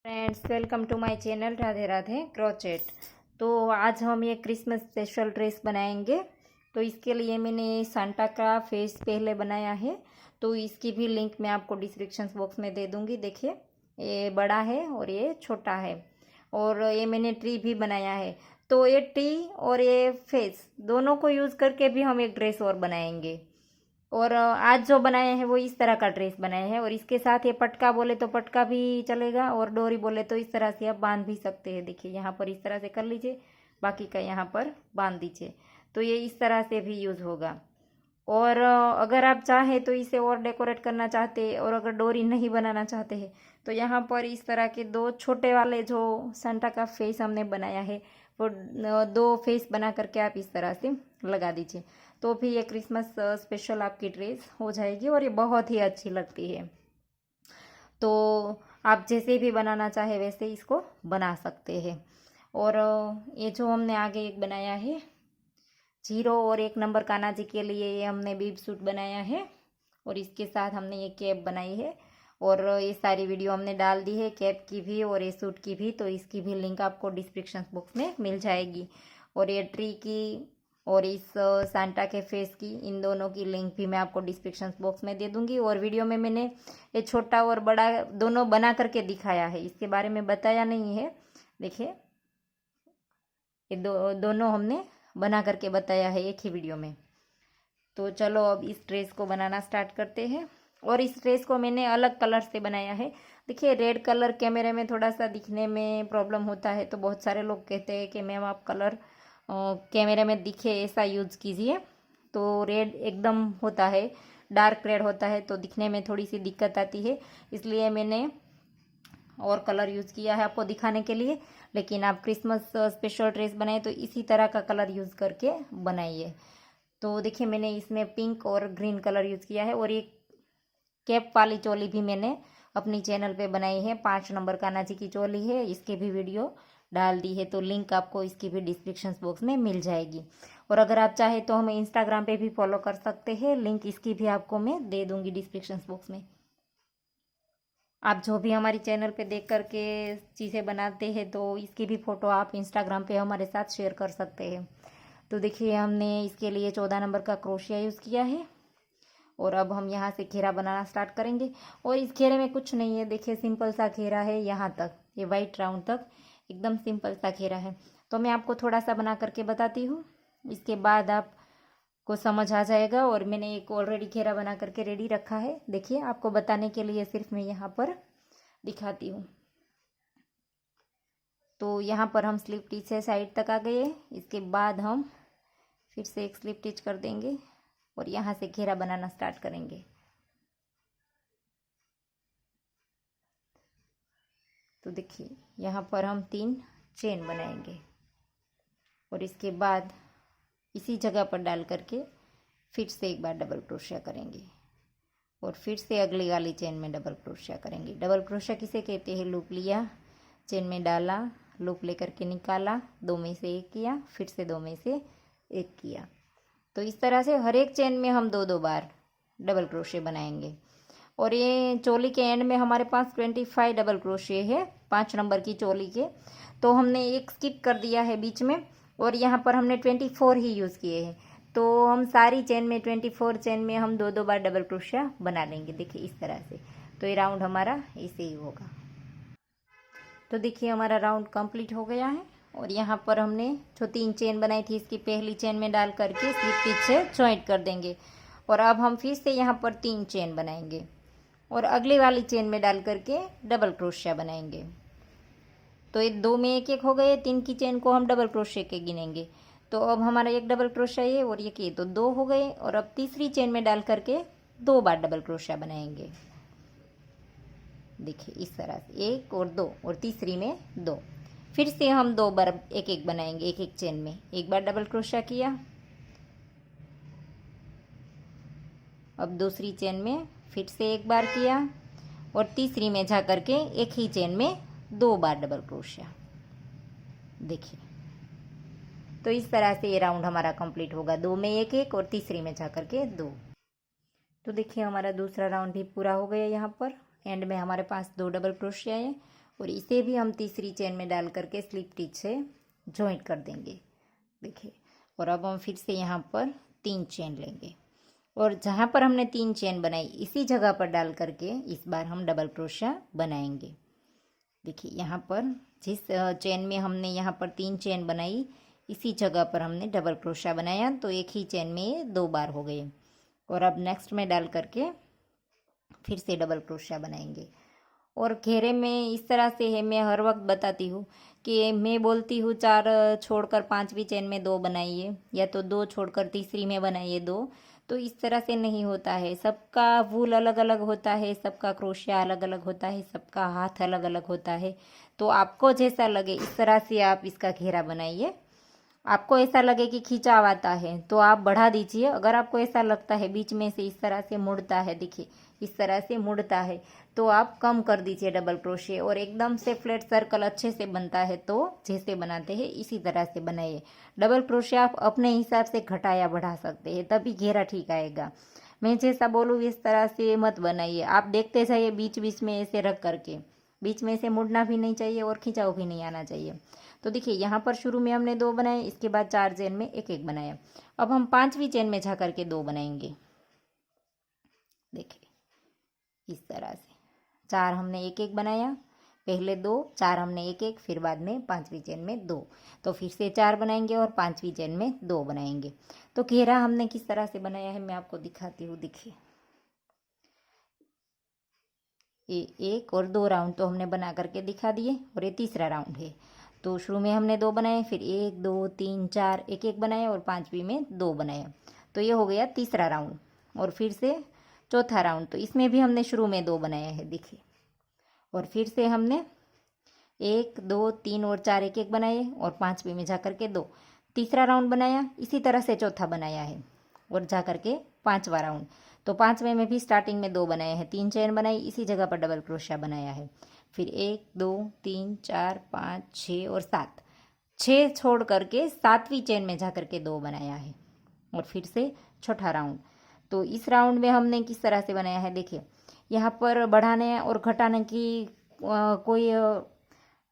Friends, welcome to my channel Radhe Radhe crochet. तो आज हम ये क्रिसमस स्पेशल ड्रेस बनाएंगे। तो इसके लिए मैंने सांता का फेस पहले बनाया है, तो इसकी भी लिंक मैं आपको डिस्क्रिप्शन बॉक्स में दे दूंगी। देखिए, ये बड़ा है और ये छोटा है, और ये मैंने ट्री भी बनाया है। तो ये ट्री और ये फेस दोनों को यूज़ करके भी हम एक ड्रेस और बनाएंगे। और आज जो बनाए हैं वो इस तरह का ड्रेस बनाए हैं, और इसके साथ ये पटका बोले तो पटका भी चलेगा, और डोरी बोले तो इस तरह से आप बांध भी सकते हैं। देखिए, यहाँ पर इस तरह से कर लीजिए, बाकी का यहाँ पर बांध दीजिए, तो ये इस तरह से भी यूज़ होगा। और अगर आप चाहें तो इसे और डेकोरेट करना चाहते हैं, और अगर डोरी नहीं बनाना चाहते हैं, तो यहाँ पर इस तरह के दो छोटे वाले जो सांता का फेस हमने बनाया है, वो दो फेस बना करके आप इस तरह से लगा दीजिए, तो भी ये क्रिसमस स्पेशल आपकी ड्रेस हो जाएगी, और ये बहुत ही अच्छी लगती है। तो आप जैसे भी बनाना चाहे वैसे इसको बना सकते हैं। और ये जो हमने आगे एक बनाया है 0 और 1 नंबर कान्हा जी के लिए, ये हमने बीब सूट बनाया है, और इसके साथ हमने ये कैप बनाई है। और ये सारी वीडियो हमने डाल दी है, कैप की भी और ये सूट की भी, तो इसकी भी लिंक आपको डिस्क्रिप्शन बॉक्स में मिल जाएगी। और ये ट्री की और इस सांता के फेस की, इन दोनों की लिंक भी मैं आपको डिस्क्रिप्शन बॉक्स में दे दूंगी। और वीडियो में मैंने ये छोटा और बड़ा दोनों बना करके दिखाया है, इसके बारे में बताया नहीं है। देखिए, ये दोनों हमने बना करके बताया है एक ही वीडियो में। तो चलो अब इस ड्रेस को बनाना स्टार्ट करते हैं। और इस ड्रेस को मैंने अलग कलर से बनाया है। देखिए, रेड कलर कैमरे में थोड़ा सा दिखने में प्रॉब्लम होता है, तो बहुत सारे लोग कहते हैं कि मैम आप कलर कैमरे में दिखे ऐसा यूज़ कीजिए। तो रेड एकदम होता है, डार्क रेड होता है, तो दिखने में थोड़ी सी दिक्कत आती है, इसलिए मैंने और कलर यूज़ किया है आपको दिखाने के लिए। लेकिन आप क्रिसमस स्पेशल ड्रेस बनाए तो इसी तरह का कलर यूज़ करके बनाइए। तो देखिए, मैंने इसमें पिंक और ग्रीन कलर यूज़ किया है। और ये कैप वाली चोली भी मैंने अपनी चैनल पे बनाई है, 5 नंबर कान्हा जी की चोली है, इसकी भी वीडियो डाल दी है, तो लिंक आपको इसकी भी डिस्क्रिप्शन बॉक्स में मिल जाएगी। और अगर आप चाहे तो हमें इंस्टाग्राम पे भी फॉलो कर सकते हैं, लिंक इसकी भी आपको मैं दे दूंगी डिस्क्रिप्शन बॉक्स में। आप जो भी हमारी चैनल पे देख करके चीज़ें बनाते हैं, तो इसकी भी फ़ोटो आप इंस्टाग्राम पे हमारे साथ शेयर कर सकते हैं। तो देखिए, हमने इसके लिए 14 नंबर का क्रोशिया यूज़ किया है, और अब हम यहाँ से घेरा बनाना स्टार्ट करेंगे। और इस घेरे में कुछ नहीं है, देखिए सिंपल सा घेरा है, यहाँ तक ये वाइट राउंड तक एकदम सिंपल सा घेरा है। तो मैं आपको थोड़ा सा बना करके बताती हूँ, इसके बाद आपको समझ आ जाएगा। और मैंने एक ऑलरेडी घेरा बना करके रेडी रखा है, देखिए आपको बताने के लिए सिर्फ मैं यहाँ पर दिखाती हूँ। तो यहाँ पर हम स्लिप टिच से साइड तक आ गए, इसके बाद हम फिर से एक स्लिप टिच कर देंगे, और यहाँ से घेरा बनाना स्टार्ट करेंगे। तो देखिए, यहाँ पर हम 3 चेन बनाएंगे, और इसके बाद इसी जगह पर डाल करके फिर से एक बार डबल क्रोशिया करेंगे, और फिर से अगली वाली चेन में डबल क्रोशिया करेंगे। डबल क्रोशिया किसे कहते हैं? लूप लिया, चेन में डाला, लूप लेकर के निकाला, 2 में से 1 किया, फिर से 2 में से 1 किया। तो इस तरह से हर एक चेन में हम 2-2 बार डबल क्रोशिया बनाएंगे। और ये चोली के एंड में हमारे पास 25 डबल क्रोशिया है 5 नंबर की चोली के, तो हमने एक स्किप कर दिया है बीच में, और यहाँ पर हमने 24 ही यूज़ किए हैं। तो हम सारी चेन में 24 चेन में हम 2-2 बार डबल क्रोशिया बना लेंगे। देखिए इस तरह से, तो ये राउंड हमारा ऐसे ही होगा। तो देखिए, हमारा राउंड कंप्लीट हो गया है। और यहाँ पर हमने जो 3 चेन बनाई थी, इसकी पहली चेन में डाल करके स्लिप टिच से जॉइंट कर देंगे। और अब हम फिर से यहाँ पर 3 चेन बनाएंगे, और अगली वाली चेन में डाल करके डबल क्रोशिया बनाएंगे। तो ये 2 में 1-1 हो गए, 3 की चेन को हम डबल क्रोशिया के गिनेंगे। तो अब हमारा एक डबल क्रोशिया है, और ये तो 2 हो गए। और अब तीसरी चेन में डाल करके 2 बार डबल क्रोशिया बनाएंगे। देखिए इस तरह से 1 और 2, और तीसरी में 2। फिर से हम 2 बार 1-1 बनाएंगे, 1-1 चेन में 1 बार डबल क्रोशिया किया। अब दूसरी चेन में फिर से 1 बार किया, और तीसरी में जा करके एक ही चेन में 2 बार डबल क्रोशिया। देखिए, तो इस तरह से ये राउंड हमारा कंप्लीट होगा, 2 में 1-1 और तीसरी में जा करके 2। तो देखिए, हमारा दूसरा राउंड भी पूरा हो गया। यहाँ पर एंड में हमारे पास 2 डबल क्रोशिया है, और इसे भी हम तीसरी चेन में डाल करके स्लिप स्टिच से जॉइंट कर देंगे। देखिए, और अब हम फिर से यहाँ पर 3 चेन लेंगे और जहाँ पर हमने 3 चेन बनाई इसी जगह पर डाल करके इस बार हम डबल क्रोशिया बनाएंगे। देखिए, यहाँ पर जिस चेन में हमने यहाँ पर 3 चेन बनाई इसी जगह पर हमने डबल क्रोशिया बनाया, तो एक ही चेन में 2 बार हो गए। और अब नेक्स्ट में डाल करके फिर से डबल क्रोशिया बनाएंगे। और घेरे में इस तरह से है, मैं हर वक्त बताती हूँ कि मैं बोलती हूँ 4 छोड़कर 5वीं चेन में 2 बनाइए, या तो 2 छोड़कर तीसरी में बनाइए 2। तो इस तरह से नहीं होता है, सबका वूल अलग अलग होता है, सबका क्रोशिया अलग अलग होता है, सबका हाथ अलग अलग होता है। तो आपको जैसा लगे इस तरह से आप इसका घेरा बनाइए। आपको ऐसा लगे कि खिंचाव आता है तो आप बढ़ा दीजिए। अगर आपको ऐसा लगता है बीच में से इस तरह से मुड़ता है, देखिए इस तरह से मुड़ता है, तो आप कम कर दीजिए डबल क्रोशे। और एकदम से फ्लैट सर्कल अच्छे से बनता है तो जैसे बनाते हैं इसी तरह से बनाइए। डबल क्रोशे आप अपने हिसाब से घटा या बढ़ा सकते हैं, तभी घेरा ठीक आएगा। मैं जैसा बोलूँ इस तरह से मत बनाइए, आप देखते जाइए बीच बीच में ऐसे रख करके। बीच में से मुड़ना भी नहीं चाहिए और खिंचाव भी नहीं आना चाहिए। तो देखिए, यहाँ पर शुरू में हमने 2 बनाए, इसके बाद 4 चेन में एक एक बनाया। अब हम 5वीं चेन में जा करके 2 बनाएंगे। देखिए इस तरह से 4 हमने एक एक बनाया, पहले 2, 4 हमने एक एक, फिर बाद में 5वीं चेन में 2। तो फिर से 4 बनाएंगे और 5वीं चेन में 2 बनाएंगे। तो घेरा हमने किस तरह से बनाया है मैं आपको दिखाती हूँ। देखिए, ये 1 और 2 राउंड तो हमने बना करके दिखा दिए, और ये तीसरा राउंड है। तो शुरू में हमने 2 बनाए, फिर 1 2 3 4 एक एक बनाए, और 5वीं में 2 बनाया। तो ये हो गया तीसरा राउंड। और फिर से चौथा राउंड, तो इसमें भी हमने शुरू में 2 बनाया है। देखिए, और फिर से हमने 1 2 3 और 4 एक एक बनाए, और 5वीं में जा करके 2। तीसरा राउंड बनाया, इसी तरह से चौथा बनाया है, और जा करके 5वां राउंड। तो 5वें में भी स्टार्टिंग में 2 बनाए हैं, 3 चेन बनाई, इसी जगह पर डबल क्रोशिया बनाया है। फिर 1 2 3 4 5 6 और 7, 6 छोड़ करके 7वीं चेन में जा करके 2 बनाया है। और फिर से चौथा राउंड। तो इस राउंड में हमने किस तरह से बनाया है। देखिए, यहाँ पर बढ़ाने और घटाने की कोई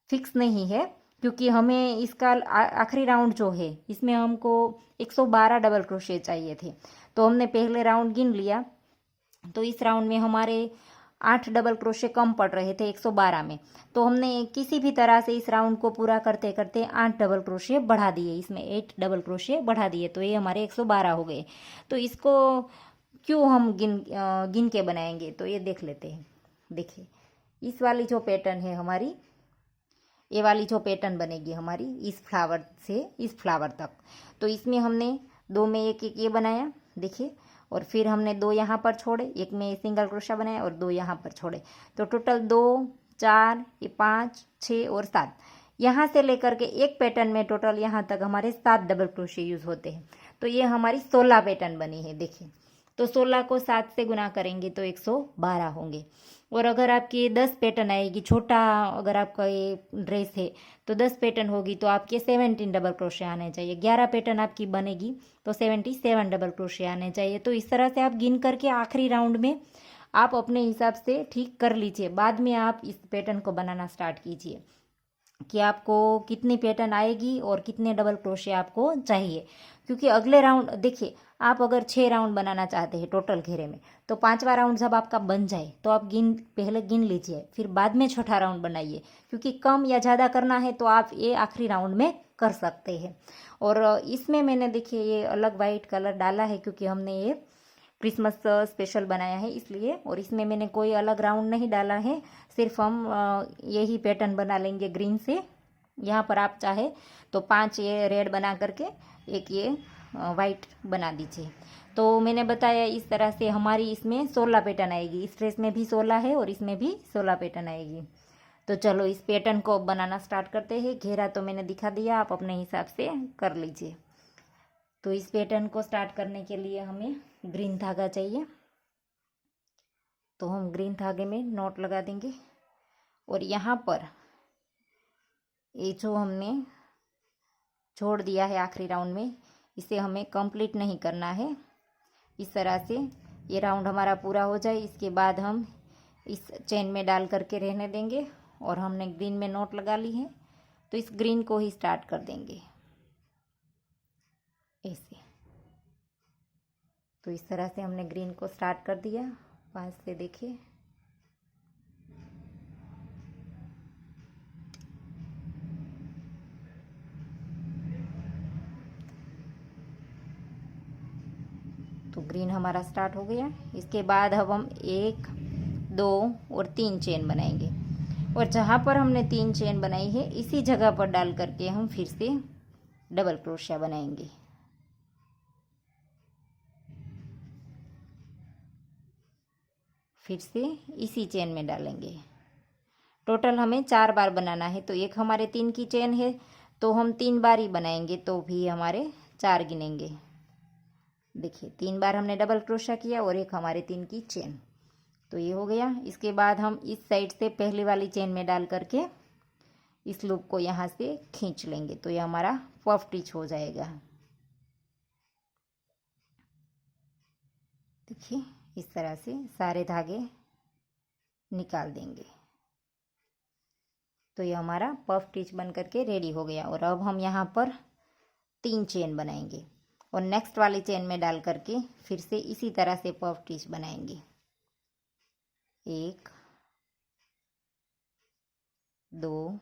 फिक्स नहीं है, क्योंकि हमें इसका आखिरी राउंड जो है इसमें हमको 112 डबल क्रोशिया चाहिए थे। तो हमने पहले राउंड गिन लिया, तो इस राउंड में हमारे 8 डबल क्रोशिया कम पड़ रहे थे 112 में। तो हमने किसी भी तरह से इस राउंड को पूरा करते करते 8 डबल क्रोशिया बढ़ा दिए, इसमें 8 डबल क्रोशिया बढ़ा दिए, तो ये हमारे 112 हो गए। तो इसको क्यों हम गिन के बनाएंगे, तो ये देख लेते हैं। देखिए, इस वाली जो पैटर्न है हमारी, ये वाली जो पैटर्न बनेगी हमारी इस फ्लावर से इस फ्लावर तक, तो इसमें हमने 2 में एक एक ये बनाया। देखिए, और फिर हमने 2 यहाँ पर छोड़े, एक में सिंगल क्रोशा बनाया और 2 यहाँ पर छोड़े। तो टोटल 2 4 ये 5 6 और 7, यहाँ से लेकर के एक पैटर्न में टोटल यहाँ तक हमारे 7 डबल क्रोशे यूज़ होते हैं। तो ये हमारी 16 पैटर्न बनी है। देखिए, तो 16 को 7 से गुना करेंगे तो 112 होंगे। और अगर आपकी 10 पैटर्न आएगी, छोटा अगर आपका ये ड्रेस है तो 10 पैटर्न होगी, तो आपके 17 डबल क्रोशे आने चाहिए। 11 पैटर्न आपकी बनेगी तो 77 डबल क्रोशे आने चाहिए। तो इस तरह से आप गिन करके आखिरी राउंड में आप अपने हिसाब से ठीक कर लीजिए। बाद में आप इस पैटर्न को बनाना स्टार्ट कीजिए कि आपको कितनी पैटर्न आएगी और कितने डबल क्रोशे आपको चाहिए। क्योंकि अगले राउंड, देखिए, आप अगर 6 राउंड बनाना चाहते हैं टोटल घेरे में, तो 5वां राउंड जब आपका बन जाए तो आप पहले गिन लीजिए, फिर बाद में चौथा राउंड बनाइए। क्योंकि कम या ज़्यादा करना है तो आप ये आखिरी राउंड में कर सकते हैं। और इसमें मैंने, देखिए, ये अलग वाइट कलर डाला है क्योंकि हमने ये क्रिसमस स्पेशल बनाया है इसलिए। और इसमें मैंने कोई अलग राउंड नहीं डाला है, सिर्फ हम यही पैटर्न बना लेंगे ग्रीन से। यहाँ पर आप चाहे तो 5 ये रेड बना करके एक ये वाइट बना दीजिए। तो मैंने बताया इस तरह से हमारी इसमें 16 पैटर्न आएगी। इस ड्रेस में भी 16 है और इसमें भी 16 पैटर्न आएगी। तो चलो इस पैटर्न को बनाना स्टार्ट करते हैं। घेरा तो मैंने दिखा दिया, आप अपने हिसाब से कर लीजिए। तो इस पैटर्न को स्टार्ट करने के लिए हमें ग्रीन धागा चाहिए, तो हम ग्रीन धागे में नॉट लगा देंगे। और यहाँ पर ये जो हमने छोड़ दिया है आखिरी राउंड में, इसे हमें कंप्लीट नहीं करना है। इस तरह से ये राउंड हमारा पूरा हो जाए, इसके बाद हम इस चेन में डाल करके रहने देंगे और हमने ग्रीन में नॉट लगा ली है, तो इस ग्रीन को ही स्टार्ट कर देंगे ऐसे। तो इस तरह से हमने ग्रीन को स्टार्ट कर दिया। पास से देखिए, तो ग्रीन हमारा स्टार्ट हो गया। इसके बाद अब हम 1 2 और 3 चेन बनाएंगे, और जहाँ पर हमने 3 चेन बनाई है इसी जगह पर डाल करके हम फिर से डबल क्रोशिया बनाएंगे। फिर से इसी चेन में डालेंगे। टोटल हमें 4 बार बनाना है, तो एक हमारे 3 की चेन है तो हम 3 बार ही बनाएंगे, तो भी हमारे 4 गिनेंगे। देखिए 3 बार हमने डबल क्रोशिया किया और एक हमारे 3 की चेन, तो ये हो गया। इसके बाद हम इस साइड से पहली वाली चेन में डाल करके इस लूप को यहाँ से खींच लेंगे, तो ये हमारा पफ स्टिच हो जाएगा। देखिए इस तरह से सारे धागे निकाल देंगे, तो ये हमारा पफ स्टिच बन करके रेडी हो गया। और अब हम यहाँ पर 3 चेन बनाएंगे और नेक्स्ट वाली चेन में डाल करके फिर से इसी तरह से पफ स्टिच बनाएंगे। 1 2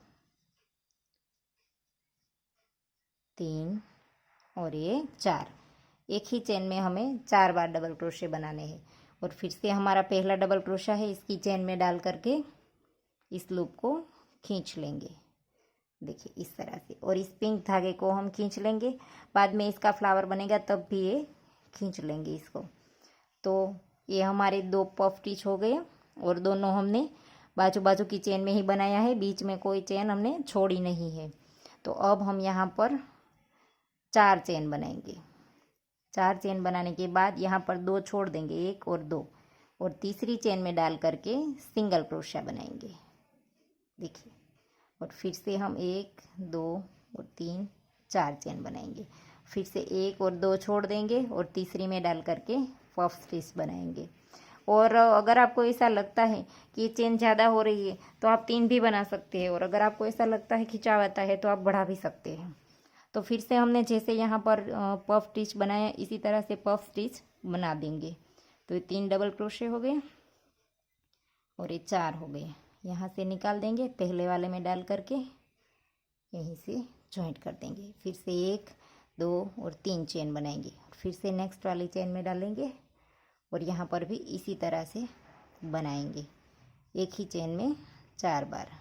3 और ये 4। एक ही चेन में हमें 4 बार डबल क्रोशे बनाने हैं। और फिर से हमारा पहला डबल क्रोशा है, इसकी चेन में डाल करके इस लूप को खींच लेंगे। देखिए इस तरह से, और इस पिंक धागे को हम खींच लेंगे, बाद में इसका फ्लावर बनेगा तब भी ये खींच लेंगे इसको। तो ये हमारे 2 पफ स्टिच हो गए, और दोनों हमने बाजू बाजू की चेन में ही बनाया है, बीच में कोई चेन हमने छोड़ी नहीं है। तो अब हम यहाँ पर 4 चेन बनाएंगे। 4 चेन बनाने के बाद यहाँ पर 2 छोड़ देंगे, 1 और 2, और तीसरी चेन में डाल करके सिंगल क्रोशिया बनाएंगे। देखिए, और फिर से हम 1 2 और 3 4 चेन बनाएंगे। फिर से 1 और 2 छोड़ देंगे और तीसरी में डाल करके पफ स्टिच बनाएंगे। और अगर आपको ऐसा लगता है कि ये चेन ज़्यादा हो रही है तो आप 3 भी बना सकते हैं, और अगर आपको ऐसा लगता है खिंचावता है तो आप बढ़ा भी सकते हैं। तो फिर से हमने जैसे यहाँ पर पफ स्टिच बनाया इसी तरह से पफ स्टिच बना देंगे। तो ये 3 डबल क्रोशे हो गए और ये 4 हो गए। यहाँ से निकाल देंगे, पहले वाले में डाल करके यहीं से जॉइंट कर देंगे। फिर से 1 2 और 3 चेन बनाएंगे, फिर से नेक्स्ट वाली चेन में डालेंगे और यहाँ पर भी इसी तरह से बनाएंगे। एक ही चेन में 4 बार।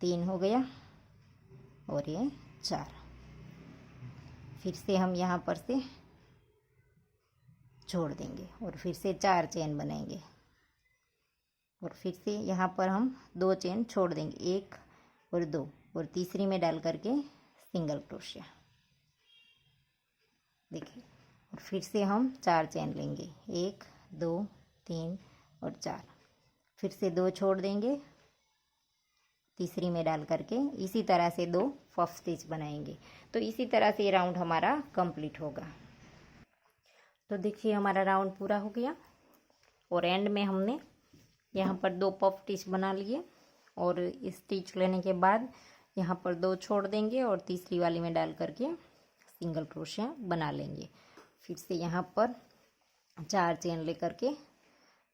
3 हो गया और ये 4। फिर से हम यहाँ पर से जोड़ देंगे और फिर से 4 चेन बनाएंगे, और फिर से यहाँ पर हम 2 चेन छोड़ देंगे, 1 और 2, और तीसरी में डाल करके सिंगल क्रोशिया। देखिए, और फिर से हम 4 चेन लेंगे, 1 2 3 और 4। फिर से 2 छोड़ देंगे, तीसरी में डाल करके इसी तरह से 2 पफ स्टिच बनाएंगे। तो इसी तरह से ये राउंड हमारा कंप्लीट होगा। तो देखिए हमारा राउंड पूरा हो गया, और एंड में हमने यहाँ पर 2 पफ स्टिच बना लिए, और इस स्टिच लेने के बाद यहाँ पर 2 छोड़ देंगे और तीसरी वाली में डाल करके सिंगल क्रोशिया बना लेंगे। फिर से यहाँ पर 4 चेन लेकर के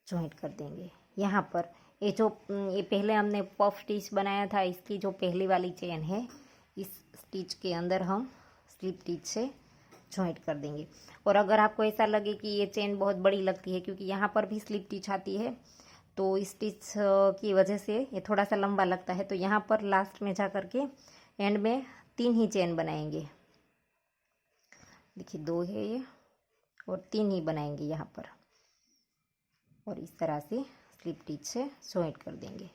जॉइंट कर देंगे। यहाँ पर ये पहले हमने पफ स्टिच बनाया था, इसकी जो पहली वाली चेन है इस स्टिच के अंदर हम स्लिप स्टिच से जॉइंट कर देंगे। और अगर आपको ऐसा लगे कि ये चेन बहुत बड़ी लगती है, क्योंकि यहाँ पर भी स्लिप स्टिच आती है, तो इस स्टिच की वजह से ये थोड़ा सा लंबा लगता है, तो यहाँ पर लास्ट में जा कर के एंड में 3 ही चेन बनाएंगे। देखिए 2 है ये, और 3 ही बनाएंगे यहाँ पर, और इस तरह से स्लिप स्टिच से जॉइंट कर देंगे।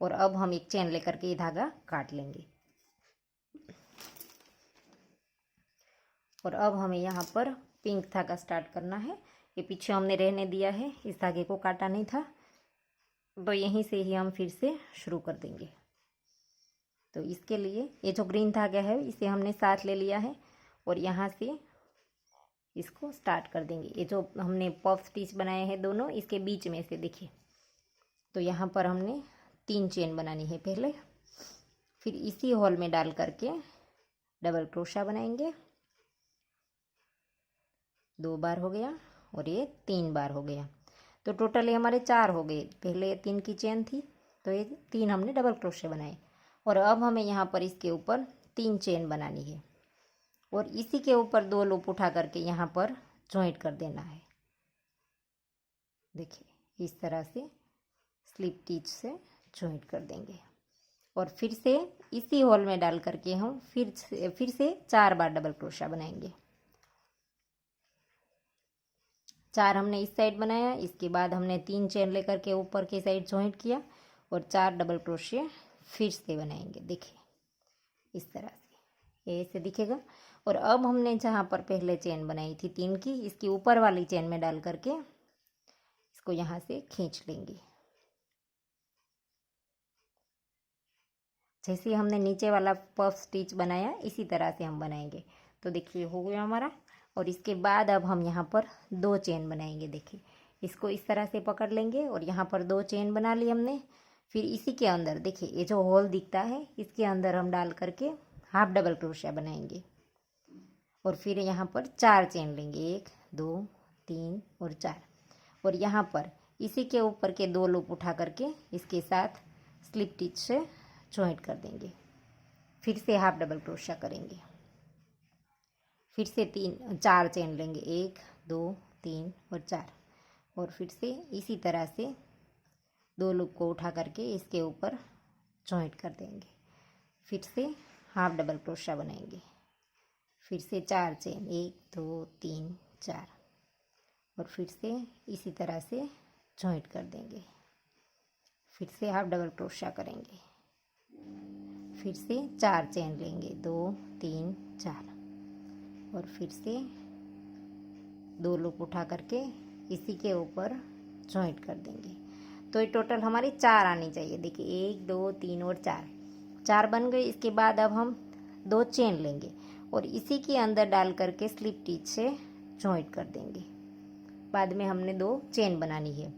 और अब हम एक चेन लेकर के ये धागा काट लेंगे। और अब हमें यहाँ पर पिंक धागा स्टार्ट करना है। ये पीछे हमने रहने दिया है, इस धागे को काटा नहीं था, तो यहीं से ही हम फिर से शुरू कर देंगे। तो इसके लिए ये जो ग्रीन धागा है इसे हमने साथ ले लिया है, और यहाँ से इसको स्टार्ट कर देंगे। ये जो हमने पफ स्टिच बनाए हैं दोनों, इसके बीच में से देखिए, तो यहाँ पर हमने 3 चेन बनानी है पहले। फिर इसी होल में डाल करके डबल क्रोशा बनाएंगे। 2 बार हो गया और ये 3 बार हो गया। तो टोटल ये हमारे 4 हो गए। पहले 3 की चेन थी तो ये 3 हमने डबल क्रोशे बनाए। और अब हमें यहाँ पर इसके ऊपर 3 चेन बनानी है और इसी के ऊपर 2 लूप उठा करके यहाँ पर जॉइंट कर देना है। देखिए इस तरह से स्लिप टिच से जॉइंट कर देंगे और फिर से इसी होल में डाल करके हम फिर से 4 बार डबल क्रोशा बनाएंगे। 4 हमने इस साइड बनाया, इसके बाद हमने 3 चेन लेकर के ऊपर के साइड जॉइंट किया और 4 डबल क्रोशे फिर से बनाएंगे। देखिए इस तरह से ये ऐसे दिखेगा। और अब हमने जहाँ पर पहले चेन बनाई थी 3 की, इसकी ऊपर वाली चेन में डाल करके इसको यहाँ से खींच लेंगे। जैसे हमने नीचे वाला पफ स्टिच बनाया इसी तरह से हम बनाएंगे। तो देखिए हो गया हमारा। और इसके बाद अब हम यहाँ पर 2 चेन बनाएंगे। देखिए इसको इस तरह से पकड़ लेंगे और यहाँ पर 2 चेन बना ली हमने। फिर इसी के अंदर देखिए ये जो होल दिखता है इसके अंदर हम डाल करके हाफ डबल क्रोशिया बनाएंगे और फिर यहाँ पर 4 चेन लेंगे, 1 2 3 और 4। और यहाँ पर इसी के ऊपर के 2 लूप उठा करके इसके साथ स्लिप टिच से जॉइंट कर देंगे। फिर से हाफ डबल क्रोशिया करेंगे। फिर से 4 चेन लेंगे, 1 2 3 और 4। और फिर से इसी तरह से 2 लूप को उठा करके इसके ऊपर जॉइंट कर देंगे। फिर से हाफ डबल क्रोशिया बनाएंगे। फिर से 4 चेन, 1 2 3 4। और फिर से इसी तरह से जॉइंट कर देंगे। फिर से हाफ डबल क्रोशिया करेंगे। फिर से 4 चेन लेंगे, 2 3 4। और फिर से 2 लूप उठा करके इसी के ऊपर जॉइंट कर देंगे। तो ये टोटल हमारी 4 आनी चाहिए। देखिए 1 2 3 और 4 बन गए। इसके बाद अब हम 2 चेन लेंगे और इसी के अंदर डाल करके स्लिप टिच से जॉइंट कर देंगे। बाद में हमने 2 चेन बनानी है।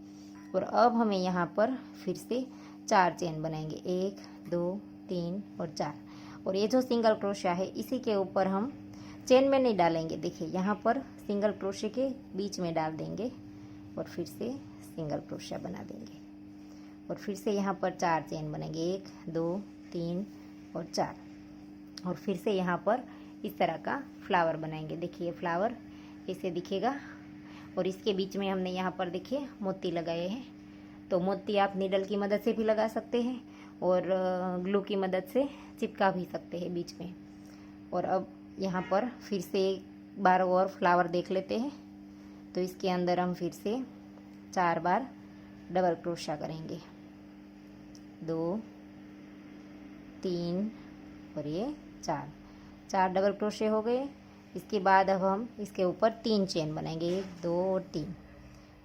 और अब हमें यहाँ पर फिर से 4 चेन बनाएंगे, 1 2 3 और 4। और ये जो सिंगल क्रोशिया है इसी के ऊपर हम चेन में नहीं डालेंगे। देखिए यहाँ पर सिंगल क्रोशिया के बीच में डाल देंगे और फिर से सिंगल क्रोशिया बना देंगे। और फिर से यहाँ पर 4 चेन बनेंगे, 1 2 3 और 4। और फिर से यहाँ पर इस तरह का फ्लावर बनाएंगे। देखिए फ्लावर ऐसे दिखेगा। और इसके बीच में हमने यहाँ पर देखिए मोती लगाए हैं। तो मोती आप नीडल की मदद से भी लगा सकते हैं और ग्लू की मदद से चिपका भी सकते हैं बीच में। और अब यहाँ पर फिर से एक बार और फ्लावर देख लेते हैं। तो इसके अंदर हम फिर से 4 बार डबल क्रोशिया करेंगे, 2 3 और ये 4 डबल क्रोशिया हो गए। इसके बाद अब हम इसके ऊपर 3 चेन बनाएंगे, 1 2 और 3।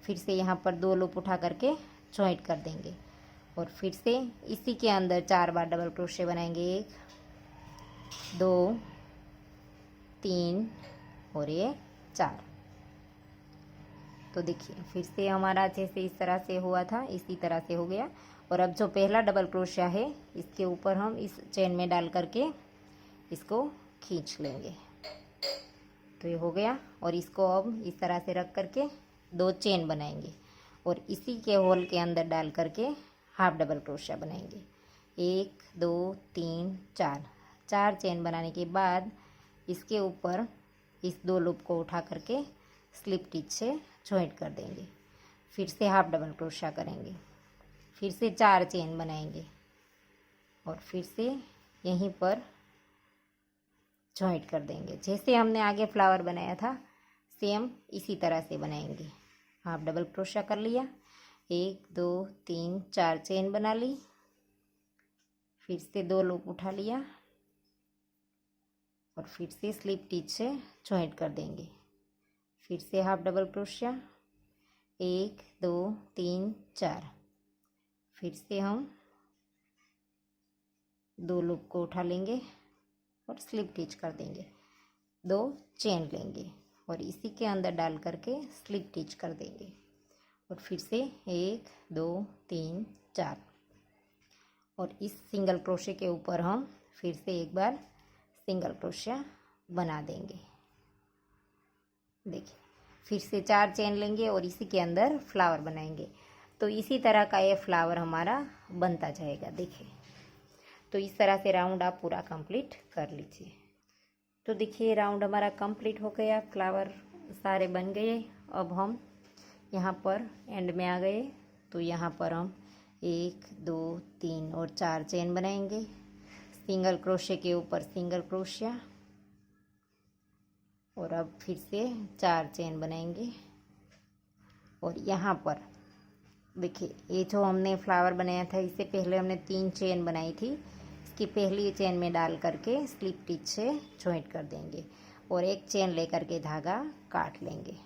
फिर से यहाँ पर 2 लूप उठा करके जॉइंट कर देंगे और फिर से इसी के अंदर 4 बार डबल क्रोशिया बनाएंगे, 1 2 3 और ये 4। तो देखिए फिर से हमारा जैसे इस तरह से हुआ था इसी तरह से हो गया। और अब जो पहला डबल क्रोशिया है इसके ऊपर हम इस चेन में डाल करके इसको खींच लेंगे। तो ये हो गया। और इसको अब इस तरह से रख करके 2 चेन बनाएंगे और इसी के होल के अंदर डाल करके हाफ डबल क्रोशिया बनाएंगे, 1 2 3 4 चेन बनाने के बाद इसके ऊपर इस 2 लूप को उठा करके स्लिप टिच से जॉइंट कर देंगे। फिर से हाफ डबल क्रोशिया करेंगे। फिर से 4 चेन बनाएंगे और फिर से यहीं पर जॉइंट कर देंगे। जैसे हमने आगे फ्लावर बनाया था सेम इसी तरह से बनाएंगे। हाफ डबल क्रोशिया कर लिया, 1 2 3 4 चेन बना ली। फिर से 2 लूप उठा लिया और फिर से स्लिप टिच से जॉइंट कर देंगे। फिर से हाफ डबल क्रोशिया, 1 2 3 4। फिर से हम 2 लूप को उठा लेंगे और स्लिप टिच कर देंगे, 2 चेन लेंगे और इसी के अंदर डाल करके स्लिप टिच कर देंगे। और फिर से 1 2 3 4। और इस सिंगल क्रोशे के ऊपर हम फिर से एक बार सिंगल क्रोशिया बना देंगे। देखिए फिर से 4 चेन लेंगे और इसी के अंदर फ्लावर बनाएंगे। तो इसी तरह का ये फ्लावर हमारा बनता जाएगा। देखिए तो इस तरह से राउंड आप पूरा कंप्लीट कर लीजिए। तो देखिए राउंड हमारा कंप्लीट हो गया, फ्लावर सारे बन गए। अब हम यहाँ पर एंड में आ गए। तो यहाँ पर हम 1 2 3 और 4 चेन बनाएंगे। सिंगल क्रोशे के ऊपर सिंगल क्रोशिया और अब फिर से 4 चेन बनाएंगे। और यहाँ पर देखिए ये जो हमने फ्लावर बनाया था इससे पहले हमने 3 चेन बनाई थी। इसकी पहली चेन में डाल करके स्लिप स्टिच से जॉइंट कर देंगे और एक चेन लेकर के धागा काट लेंगे।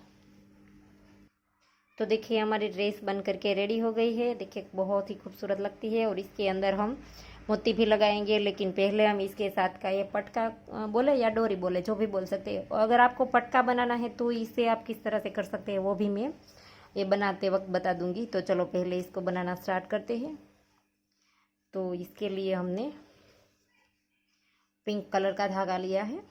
तो देखिए हमारी ड्रेस बन करके रेडी हो गई है। देखिए बहुत ही खूबसूरत लगती है और इसके अंदर हम मोती भी लगाएंगे, लेकिन पहले हम इसके साथ का ये पटका बोले या डोरी बोले जो भी बोल सकते हैं। अगर आपको पटका बनाना है तो इसे आप किस तरह से कर सकते हैं वो भी मैं ये बनाते वक्त बता दूंगी। तो चलो पहले इसको बनाना स्टार्ट करते हैं। तो इसके लिए हमने पिंक कलर का धागा लिया है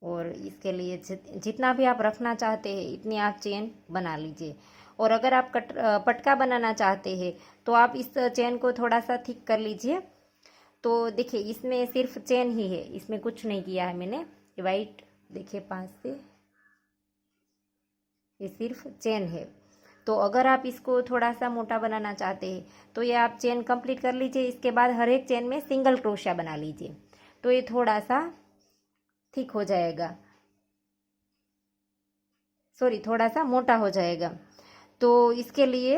और इसके लिए जितना भी आप रखना चाहते हैं इतनी आप चेन बना लीजिए। और अगर आप पटका बनाना चाहते हैं तो आप इस चेन को थोड़ा सा थिक कर लीजिए। तो देखिए इसमें सिर्फ चेन ही है, इसमें कुछ नहीं किया है मैंने। ये वाइट देखिए 5 से ये सिर्फ चेन है। तो अगर आप इसको थोड़ा सा मोटा बनाना चाहते हैं तो ये आप चेन कंप्लीट कर लीजिए। इसके बाद हर एक चेन में सिंगल क्रोशिया बना लीजिए तो ये थोड़ा सा थिक हो जाएगा, सॉरी थोड़ा सा मोटा हो जाएगा। तो इसके लिए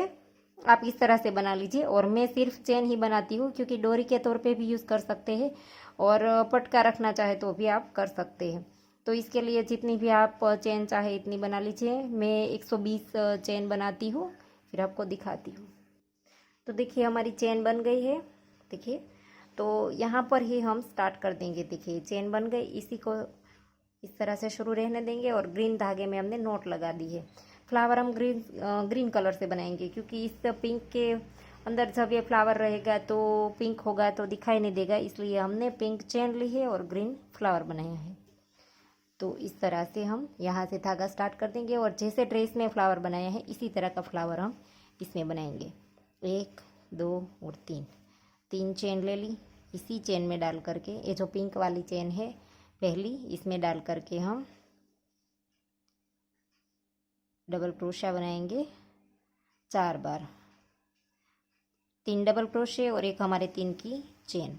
आप इस तरह से बना लीजिए। और मैं सिर्फ चेन ही बनाती हूँ क्योंकि डोरी के तौर पे भी यूज़ कर सकते हैं और पटका रखना चाहे तो भी आप कर सकते हैं। तो इसके लिए जितनी भी आप चेन चाहे इतनी बना लीजिए। मैं 120 चेन बनाती हूँ, फिर आपको दिखाती हूँ। तो देखिए हमारी चेन बन गई है। देखिए तो यहाँ पर ही हम स्टार्ट कर देंगे। देखिए चेन बन गई, इसी को इस तरह से शुरू रहने देंगे और ग्रीन धागे में हमने नोट लगा दी है। फ्लावर हम ग्रीन कलर से बनाएंगे क्योंकि इस पिंक के अंदर जब ये फ्लावर रहेगा तो पिंक होगा तो दिखाई नहीं देगा, इसलिए हमने पिंक चेन ली है और ग्रीन फ्लावर बनाया है। तो इस तरह से हम यहाँ से धागा स्टार्ट कर देंगे और जैसे ड्रेस में फ्लावर बनाया है इसी तरह का फ्लावर हम इसमें बनाएंगे। 1 2 और 3 चेन ले ली। इसी चेन में डाल करके ये जो पिंक वाली चेन है पहली, इसमें डाल करके हम डबल क्रोशिया बनाएंगे 4 बार। 3 डबल क्रोशिया और एक हमारे 3 की चेन,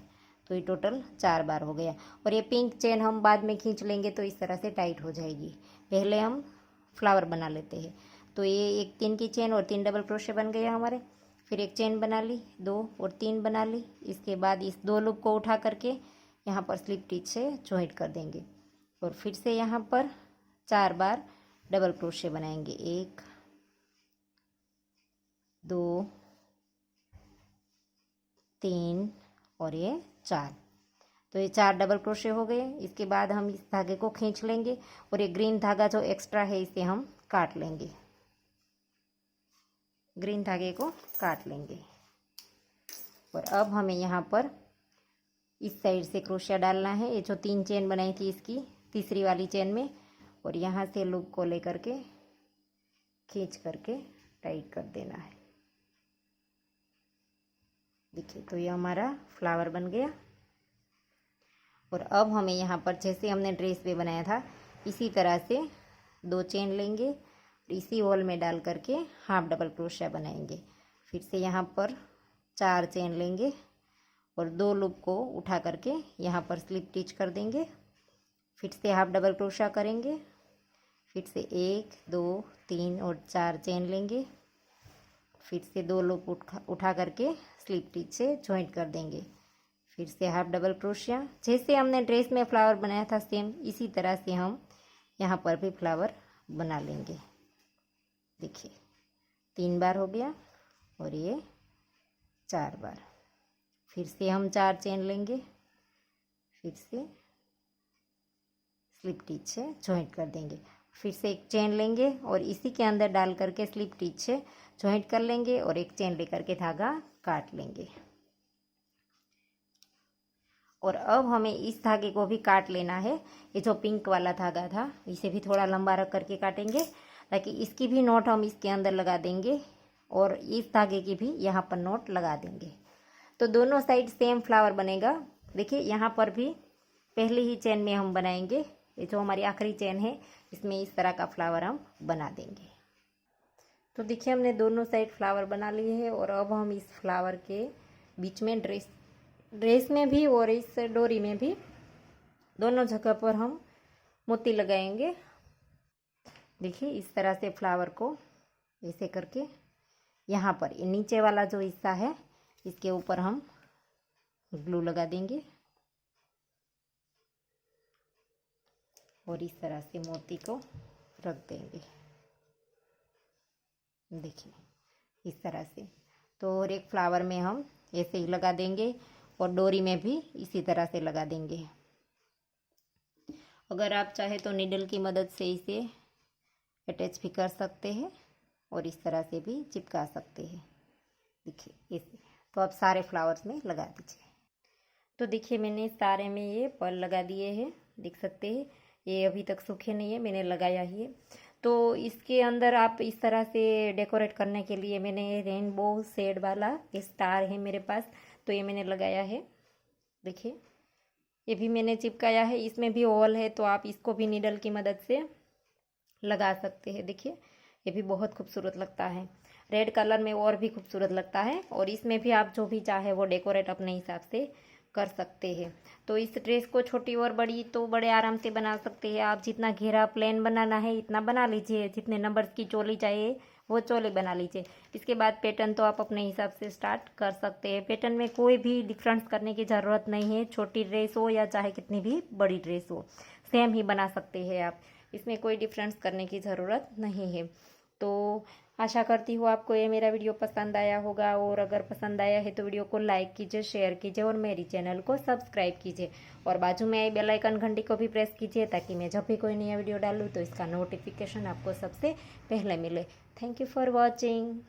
तो ये टोटल 4 बार हो गया। और ये पिंक चेन हम बाद में खींच लेंगे तो इस तरह से टाइट हो जाएगी। पहले हम फ्लावर बना लेते हैं। तो ये एक 3 की चेन और 3 डबल क्रोशिया बन गया हमारे। फिर एक चेन बना ली, 2 और 3 बना ली। इसके बाद इस 2 लूप को उठा करके यहाँ पर स्लिप स्टिच से जॉइंट कर देंगे और फिर से यहाँ पर 4 बार डबल क्रोशिया बनाएंगे। 1 2 3 और ये 4। तो ये 4 डबल क्रोशिया हो गए। इसके बाद हम इस धागे को खींच लेंगे और ये ग्रीन धागा जो एक्स्ट्रा है इसे हम काट लेंगे। ग्रीन धागे को काट लेंगे और अब हमें यहाँ पर इस साइड से क्रोशिया डालना है। ये जो 3 चेन बनाई थी इसकी तीसरी वाली चेन में, और यहाँ से लूप को लेकर के खींच करके टाइट कर देना है। देखिए तो ये हमारा फ्लावर बन गया। और अब हमें यहाँ पर जैसे हमने ड्रेस पे बनाया था इसी तरह से 2 चेन लेंगे, इसी होल में डाल करके हाफ डबल क्रोशिया बनाएंगे। फिर से यहाँ पर 4 चेन लेंगे और 2 लूप को उठा करके यहाँ पर स्लिप स्टिच कर देंगे। फिर से हाफ डबल क्रोशिया करेंगे। फिर से 1 2 3 और 4 चेन लेंगे। फिर से 2 लूप उठा करके स्लिप स्टिच से जॉइंट कर देंगे। फिर से हाफ डबल क्रोशिया, जैसे हमने ड्रेस में फ्लावर बनाया था सेम इसी तरह से हम यहाँ पर भी फ्लावर बना लेंगे। देखिए 3 बार हो गया और ये 4 बार। फिर से हम 4 चेन लेंगे, फिर से स्लिप स्टिच से जॉइंट कर देंगे। फिर से एक चेन लेंगे और इसी के अंदर डाल करके स्लिप स्टिच से जॉइंट कर लेंगे और एक चेन लेकर के धागा काट लेंगे। और अब हमें इस धागे को भी काट लेना है। ये जो पिंक वाला धागा था इसे भी थोड़ा लंबा रख करके काटेंगे, ताकि इसकी भी नोट हम इसके अंदर लगा देंगे और इस धागे की भी यहाँ पर नोट लगा देंगे। तो दोनों साइड सेम फ्लावर बनेगा। देखिए यहाँ पर भी पहली ही चेन में हम बनाएंगे, ये जो हमारी आखिरी चेन है इसमें इस तरह का फ्लावर हम बना देंगे। देखिए हमने दोनों साइड फ्लावर बना लिए हैं और अब हम इस फ्लावर के बीच में ड्रेस में भी और इस डोरी में भी दोनों जगह पर हम मोती लगाएंगे। देखिए इस तरह से फ्लावर को ऐसे करके यहाँ पर नीचे वाला जो हिस्सा है इसके ऊपर हम ग्लू लगा देंगे और इस तरह से मोती को रख देंगे। देखिए इस तरह से। तो और एक फ्लावर में हम ऐसे ही लगा देंगे और डोरी में भी इसी तरह से लगा देंगे। अगर आप चाहे तो नीडल की मदद से इसे अटैच भी कर सकते हैं और इस तरह से भी चिपका सकते हैं। देखिए इसे तो आप सारे फ्लावर्स में लगा दीजिए। तो देखिए मैंने सारे में ये पर्ल लगा दिए हैं, देख सकते हैं। ये अभी तक सूखे नहीं है, मैंने लगाया ही है। तो इसके अंदर आप इस तरह से डेकोरेट करने के लिए मैंने रेनबो शेड वाला ये स्टार है मेरे पास, तो ये मैंने लगाया है। देखिए ये भी मैंने चिपकाया है, इसमें भी होल है तो आप इसको भी नीडल की मदद से लगा सकते हैं। देखिए ये भी बहुत खूबसूरत लगता है, रेड कलर में और भी खूबसूरत लगता है। और इसमें भी आप जो भी चाहे वो डेकोरेट अपने हिसाब से कर सकते हैं। तो इस ड्रेस को छोटी और बड़ी तो बड़े आराम से बना सकते हैं आप। जितना घेरा प्लेन बनाना है इतना बना लीजिए, जितने नंबर्स की चोली चाहिए वो चोली बना लीजिए। इसके बाद पैटर्न तो आप अपने हिसाब से स्टार्ट कर सकते हैं। पैटर्न में कोई भी डिफरेंस करने की ज़रूरत नहीं है, छोटी ड्रेस हो या चाहे कितनी भी बड़ी ड्रेस हो सेम ही बना सकते हैं आप, इसमें कोई डिफरेंस करने की ज़रूरत नहीं है। तो आशा करती हूँ आपको ये मेरा वीडियो पसंद आया होगा, और अगर पसंद आया है तो वीडियो को लाइक कीजिए, शेयर कीजिए और मेरी चैनल को सब्सक्राइब कीजिए और बाजू में आई बेल आइकन घंटी को भी प्रेस कीजिए, ताकि मैं जब भी कोई नया वीडियो डालूँ तो इसका नोटिफिकेशन आपको सबसे पहले मिले। Thank you for watching.